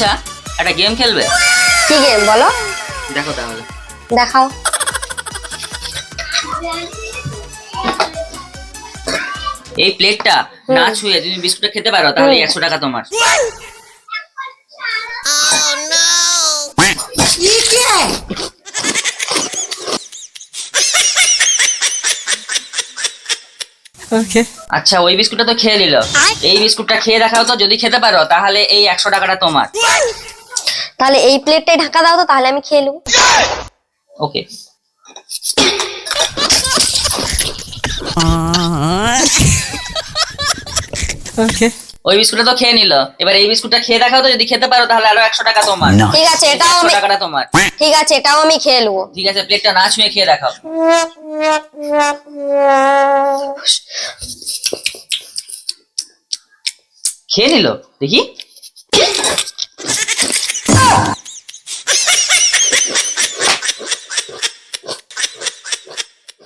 আচ্ছা, একটা গেম খেলবে? কি গেম বলো? দেখো তাহলে। দেখাও। এই প্লেটটা না ছুঁয়ে যদি বিস্কুটটা খেতে পারো তাহলে 100 টাকা তোমার। আচ্ছা, ওই বিস্কুটটা তো খেয়ে নিল, এই বিস্কুটটা খেয়ে দেখাও তো, যদি খেতে পারো তাহলে এই 100 টাকাটা তোমার। তাহলে এই প্লেটটাই ঢাকা দাও তো, তাহলে আমি খেয়ে নেবো। ওকে। ওই বিস্কুটটা তো খেয়ে নিল, এবার এই বিস্কুটটা খেয়ে দেখাও তো, যদি খেতে পারো তাহলে আরো 100 টাকা তোমার। ঠিক আছে, এটাও 100 আমি টাকাটা তোমার। ঠিক আছে, এটাও আমি খেয়ে নেবো। ঠিক আছে, প্লেটটা না ছুঁয়ে খেয়ে দেখাও। খেয়ে নিল, দেখি।